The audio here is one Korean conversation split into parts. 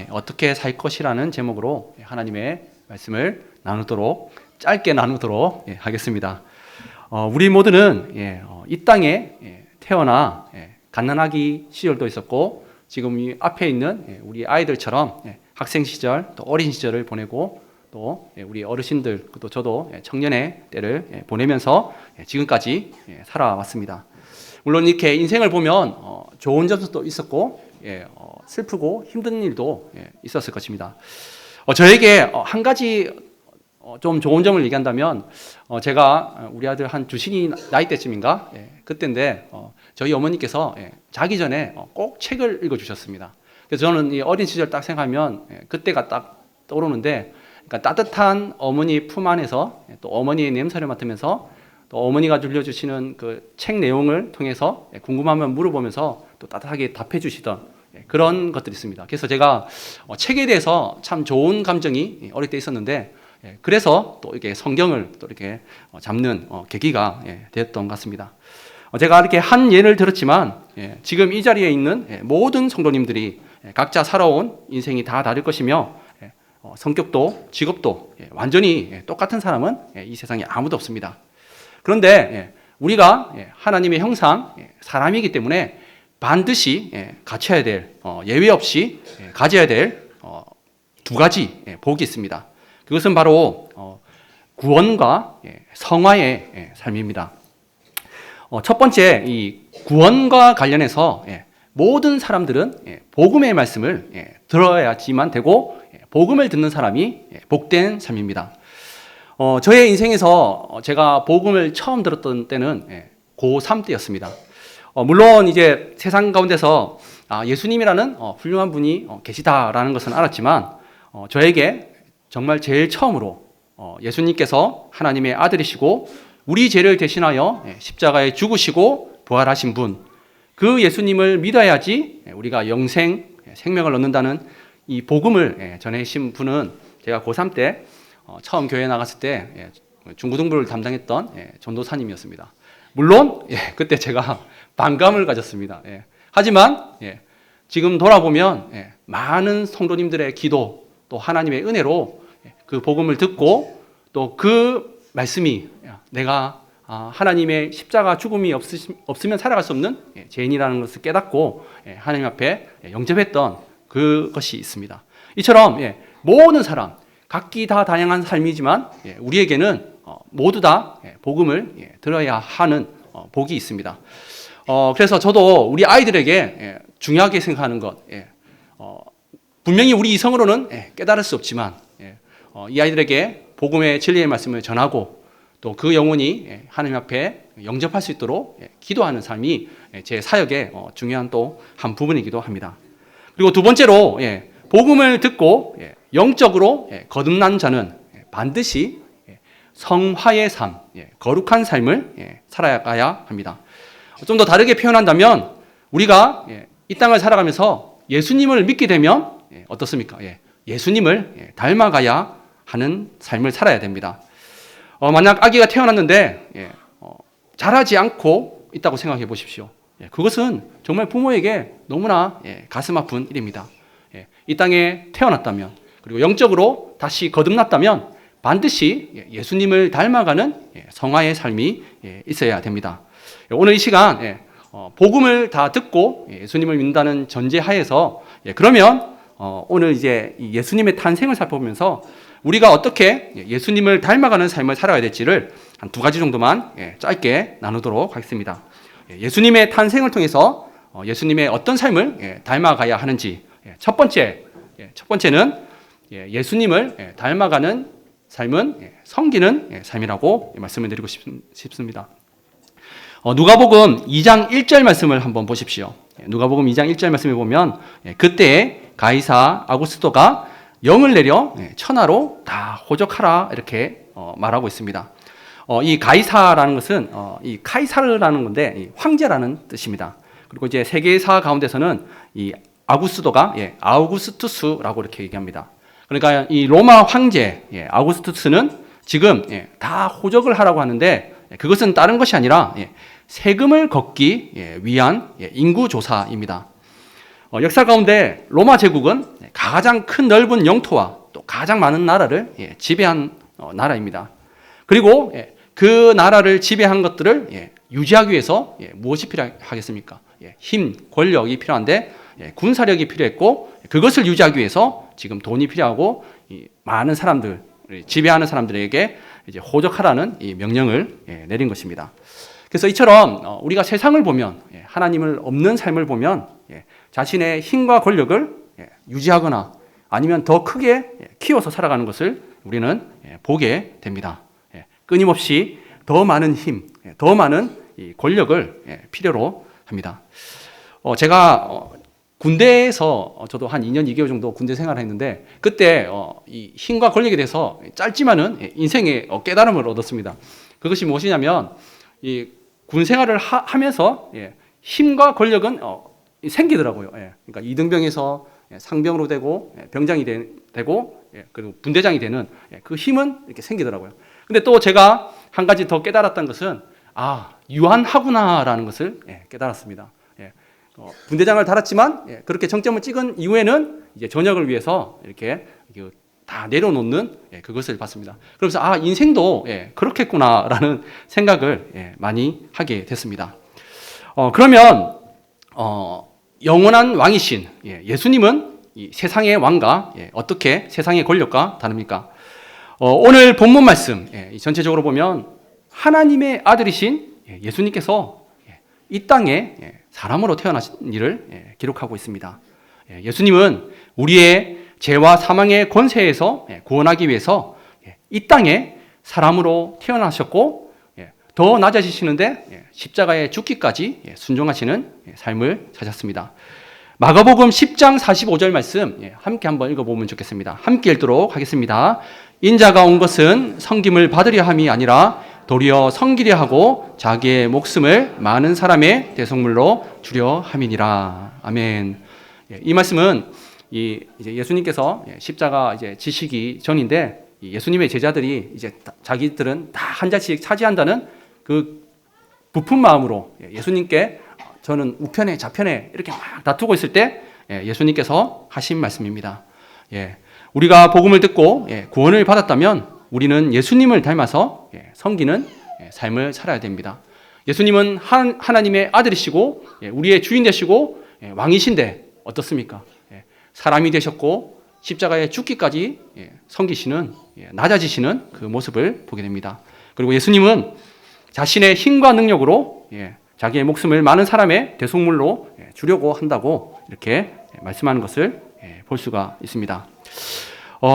어떻게 살 것이라는 제목으로 하나님의 말씀을 짧게 나누도록 하겠습니다. 우리 모두는 이 땅에 태어나 갓난아기 시절도 있었고 지금 이 앞에 있는 우리 아이들처럼 학생 시절 또 어린 시절을 보내고 또 우리 어르신들 또 저도 청년의 때를 보내면서 지금까지 살아왔습니다. 물론 이렇게 인생을 보면 좋은 점도 있었고 슬프고 힘든 일도 있었을 것입니다. 저에게 한 가지 좀 좋은 점을 얘기한다면 제가 우리 아들 한 두신이 나이 때쯤인가 그때인데 저희 어머니께서 자기 전에 꼭 책을 읽어주셨습니다. 그래서 저는 이 어린 시절 딱 생각하면 그때가 딱 떠오르는데, 그러니까 따뜻한 어머니 품 안에서 또 어머니의 냄새를 맡으면서 또 어머니가 들려주시는 그 책 내용을 통해서 궁금하면 물어보면서 또 따뜻하게 답해 주시던 그런 것들이 있습니다. 그래서 제가 책에 대해서 참 좋은 감정이 어릴 때 있었는데, 그래서 또 이렇게 성경을 또 이렇게 잡는 계기가 되었던 것 같습니다. 제가 이렇게 한 예를 들었지만 지금 이 자리에 있는 모든 성도님들이 각자 살아온 인생이 다 다를 것이며 성격도 직업도 완전히 똑같은 사람은 이 세상에 아무도 없습니다. 그런데 우리가 하나님의 형상 사람이기 때문에 반드시 갖춰야 될 예외 없이 가져야 될 두 가지 복이 있습니다. 그것은 바로 구원과 성화의 삶입니다. 첫 번째, 이 구원과 관련해서 모든 사람들은 복음의 말씀을 들어야지만 되고 복음을 듣는 사람이 복된 삶입니다. 저의 인생에서 제가 복음을 처음 들었던 때는 고3 때였습니다. 물론 이제 세상 가운데서 예수님이라는 훌륭한 분이 계시다라는 것은 알았지만 저에게 정말 제일 처음으로 예수님께서 하나님의 아들이시고 우리 죄를 대신하여 십자가에 죽으시고 부활하신 분, 그 예수님을 믿어야지 우리가 생명을 얻는다는 이 복음을 전해주신 분은 제가 고3 때 처음 교회에 나갔을 때 중고등부를 담당했던 전도사님이었습니다. 물론 그때 제가 반감을 가졌습니다. 하지만 지금 돌아보면 많은 성도님들의 기도 또 하나님의 은혜로 그 복음을 듣고 또 그 말씀이 내가 하나님의 십자가 죽음이 없으면 살아갈 수 없는 죄인이라는 것을 깨닫고 하나님 앞에 영접했던 그것이 있습니다. 이처럼 모든 사람 각기 다 다양한 삶이지만 우리에게는 모두 다 복음을 들어야 하는 복이 있습니다. 그래서 저도 우리 아이들에게 중요하게 생각하는 것, 분명히 우리 이성으로는 깨달을 수 없지만 이 아이들에게 복음의 진리의 말씀을 전하고 또 그 영혼이 하나님 앞에 영접할 수 있도록 기도하는 삶이 제 사역의 중요한 또 한 부분이기도 합니다. 그리고 두 번째로 복음을 듣고 영적으로 거듭난 자는 반드시 성화의 삶, 거룩한 삶을 살아가야 합니다. 좀 더 다르게 표현한다면 우리가 이 땅을 살아가면서 예수님을 믿게 되면 어떻습니까? 예수님을 닮아가야 하는 삶을 살아야 됩니다. 만약 아기가 태어났는데 자라지 않고 있다고 생각해 보십시오. 그것은 정말 부모에게 너무나 가슴 아픈 일입니다. 이 땅에 태어났다면 그리고 영적으로 다시 거듭났다면 반드시 예수님을 닮아가는 성화의 삶이 있어야 됩니다. 오늘 이 시간 복음을 다 듣고 예수님을 믿는다는 전제하에서 그러면 오늘 이제 예수님의 탄생을 살펴보면서 우리가 어떻게 예수님을 닮아가는 삶을 살아야 될지를 한 두 가지 정도만 짧게 나누도록 하겠습니다. 예수님의 탄생을 통해서 예수님의 어떤 삶을 닮아가야 하는지, 첫 번째는 예수님을 닮아가는 삶은 섬기는 삶이라고 말씀을 드리고 싶습니다. 누가복음 2장 1절 말씀을 한번 보십시오. 누가복음 2장 1절 말씀에 보면 그때 가이사 아구스토가 영을 내려 천하로 다 호적하라 이렇게 말하고 있습니다. 이 가이사라는 것은 이 카이사르라는 건데 이 황제라는 뜻입니다. 그리고 이제 세계사 가운데서는 이 아구스도가 아우구스투스라고 이렇게 얘기합니다. 그러니까 이 로마 황제 아우구스투스는 지금 다 호적을 하라고 하는데 그것은 다른 것이 아니라 세금을 걷기 위한 인구조사입니다. 역사 가운데 로마 제국은 가장 큰 넓은 영토와 또 가장 많은 나라를 지배한 나라입니다. 그리고 그 나라를 지배한 것들을 유지하기 위해서 무엇이 필요하겠습니까? 힘, 권력이 필요한데 군사력이 필요했고, 그것을 유지하기 위해서 지금 돈이 필요하고, 많은 사람들, 지배하는 사람들에게 이제 호적하라는 이 명령을 내린 것입니다. 그래서 이처럼 우리가 세상을 보면, 하나님을 없는 삶을 보면 자신의 힘과 권력을 유지하거나 아니면 더 크게 키워서 살아가는 것을 우리는 보게 됩니다. 끊임없이 더 많은 힘, 더 많은 이 권력을 필요로 합니다. 제가 군대에서 저도 한 2년 2개월 정도 군대 생활을 했는데, 그때 이 힘과 권력에 대해서 짧지만은 인생의 깨달음을 얻었습니다. 그것이 무엇이냐면, 이 군 생활을 하면서 힘과 권력은 생기더라고요. 그러니까 이등병에서 상병으로 되고 병장이 되고 그리고 분대장이 되는 그 힘은 이렇게 생기더라고요. 근데 또 제가 한 가지 더 깨달았던 것은 유한하구나라는 것을 깨달았습니다. 분대장을 달았지만 그렇게 정점을 찍은 이후에는 이제 전역을 위해서 이렇게 다 내려놓는 그것을 봤습니다. 그러면서 인생도 그렇겠구나라는 생각을 많이 하게 됐습니다. 그러면 영원한 왕이신 예수님은 이 세상의 왕과 어떻게 세상의 권력과 다릅니까? 오늘 본문 말씀 전체적으로 보면 하나님의 아들이신 예수님께서 이 땅에 사람으로 태어나신 일을 기록하고 있습니다. 예수님은 우리의 죄와 사망의 권세에서 구원하기 위해서 이 땅에 사람으로 태어나셨고, 더 낮아지시는데 십자가에 죽기까지 순종하시는 삶을 사셨습니다. 마가복음 10장 45절 말씀 함께 한번 읽어보면 좋겠습니다. 함께 읽도록 하겠습니다. 인자가 온 것은 섬김을 받으려 함이 아니라 도리어 섬기려 하고 자기의 목숨을 많은 사람의 대속물로 주려 함이니라. 아멘. 이 말씀은 이제 예수님께서 십자가 이제 지시기 전인데, 예수님의 제자들이 이제 자기들은 다 한 자씩 차지한다는 그 부푼 마음으로 예수님께 저는 우편에 좌편에 이렇게 막 다투고 있을 때 예수님께서 하신 말씀입니다. 우리가 복음을 듣고 구원을 받았다면 우리는 예수님을 닮아서 섬기는 삶을 살아야 됩니다. 예수님은 하나님의 아들이시고 우리의 주인 되시고 왕이신데 어떻습니까? 사람이 되셨고 십자가에 죽기까지 섬기시는, 낮아지시는 그 모습을 보게 됩니다. 그리고 예수님은 자신의 힘과 능력으로 자기의 목숨을 많은 사람의 대속물로 주려고 한다고 이렇게 말씀하는 것을 볼 수가 있습니다.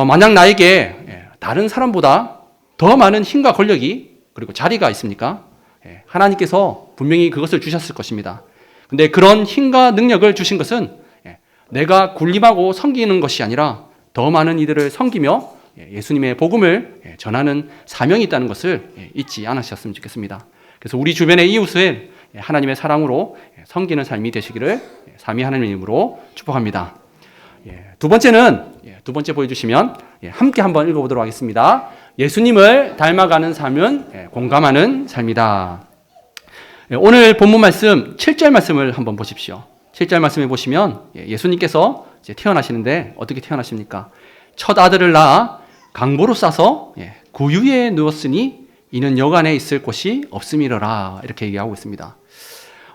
만약 나에게 다른 사람보다 더 많은 힘과 권력이 그리고 자리가 있습니까? 하나님께서 분명히 그것을 주셨을 것입니다. 근데 그런 힘과 능력을 주신 것은 내가 군림하고 섬기는 것이 아니라 더 많은 이들을 섬기며 예수님의 복음을 전하는 사명이 있다는 것을 잊지 않으셨으면 좋겠습니다. 그래서 우리 주변의 이웃을 하나님의 사랑으로 섬기는 삶이 되시기를 삼위 하나님의 이름으로 축복합니다. 두 번째 보여주시면 함께 한번 읽어보도록 하겠습니다. 예수님을 닮아가는 삶은 공감하는 삶이다. 오늘 본문 말씀 7절 말씀을 한번 보십시오. 7절 말씀에 보시면 예수님께서 이제 태어나시는데 어떻게 태어나십니까? 첫 아들을 낳아 강보로 싸서 구유에 누웠으니 이는 여간에 있을 곳이 없음이러라, 이렇게 얘기하고 있습니다.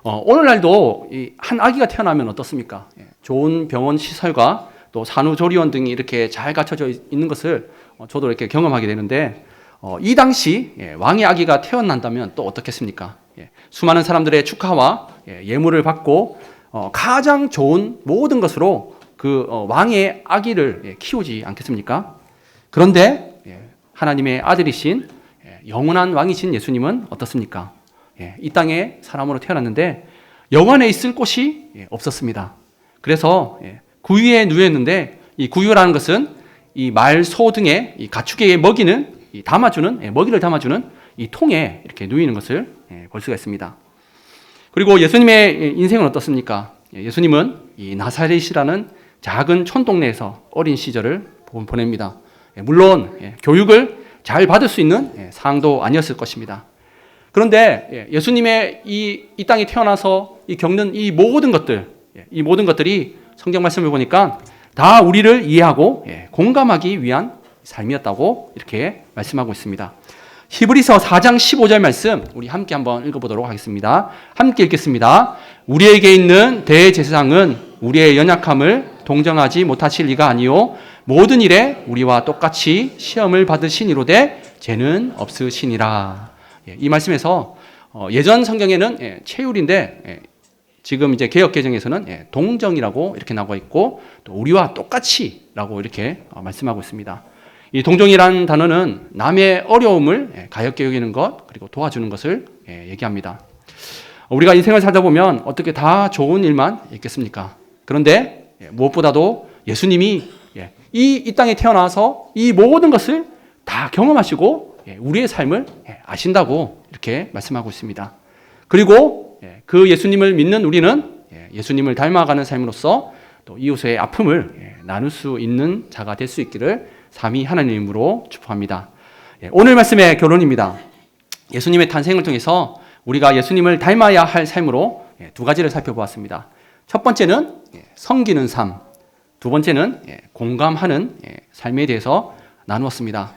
오늘날도 한 아기가 태어나면 어떻습니까? 좋은 병원 시설과 또 산후조리원 등이 이렇게 잘 갖춰져 있는 것을 저도 이렇게 경험하게 되는데, 이 당시 왕의 아기가 태어난다면 또 어떻겠습니까? 수많은 사람들의 축하와 예물을 받고 가장 좋은 모든 것으로 그 왕의 아기를 키우지 않겠습니까? 그런데 하나님의 아들이신 영원한 왕이신 예수님은 어떻습니까? 이 땅에 사람으로 태어났는데 영원에 있을 곳이 없었습니다. 그래서 구유에 누였는데, 이 구유라는 것은 이 말, 소 등의 이 가축에게 먹이는, 먹이를 담아주는 이 통에 이렇게 누이는 것을 볼 수가 있습니다. 그리고 예수님의 인생은 어떻습니까? 예수님은 이 나사렛이라는 작은 촌동네에서 어린 시절을 보냅니다. 물론 교육을 잘 받을 수 있는 상도 아니었을 것입니다. 그런데 예수님의 이 땅에 태어나서 겪는 이 모든 것들이 성경 말씀을 보니까 다 우리를 이해하고 공감하기 위한 삶이었다고 이렇게 말씀하고 있습니다. 히브리서 4장 15절 말씀 우리 함께 한번 읽어보도록 하겠습니다. 함께 읽겠습니다. 우리에게 있는 대제사장은 우리의 연약함을 동정하지 못하실 리가 아니요 모든 일에 우리와 똑같이 시험을 받으시니로되 죄는 없으시니라. 이 말씀에서 예전 성경에는 체율인데 지금 이제 개역 개정에서는 동정이라고 이렇게 나와 있고 또 우리와 똑같이라고 이렇게 말씀하고 있습니다. 이 동정이라는 단어는 남의 어려움을 가볍게 여기는 것 그리고 도와주는 것을 얘기합니다. 우리가 인생을 살다 보면 어떻게 다 좋은 일만 있겠습니까? 그런데 무엇보다도 예수님이 이 땅에 태어나서 이 모든 것을 다 경험하시고 우리의 삶을 아신다고 이렇게 말씀하고 있습니다. 그리고 그 예수님을 믿는 우리는 예수님을 닮아가는 삶으로서 또 이웃의 아픔을 나눌 수 있는 자가 될 수 있기를 삼위 하나님의 이름으로 축복합니다. 오늘 말씀의 결론입니다. 예수님의 탄생을 통해서 우리가 예수님을 닮아야 할 삶으로 두 가지를 살펴보았습니다. 첫 번째는 섬기는 삶, 두 번째는 공감하는 삶에 대해서 나누었습니다.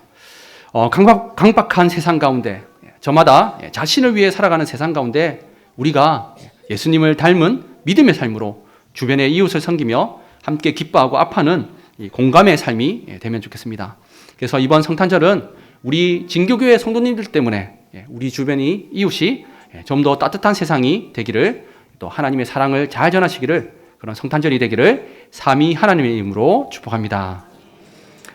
강박한 세상 가운데 저마다 자신을 위해 살아가는 세상 가운데 우리가 예수님을 닮은 믿음의 삶으로 주변의 이웃을 섬기며 함께 기뻐하고 아파하는 이 공감의 삶이 되면 좋겠습니다. 그래서 이번 성탄절은 우리 진교교회 성도님들 때문에 우리 주변이 이웃이 좀 더 따뜻한 세상이 되기를 또 하나님의 사랑을 잘 전하시기를 그런 성탄절이 되기를 삼위 하나님의 이름으로 축복합니다.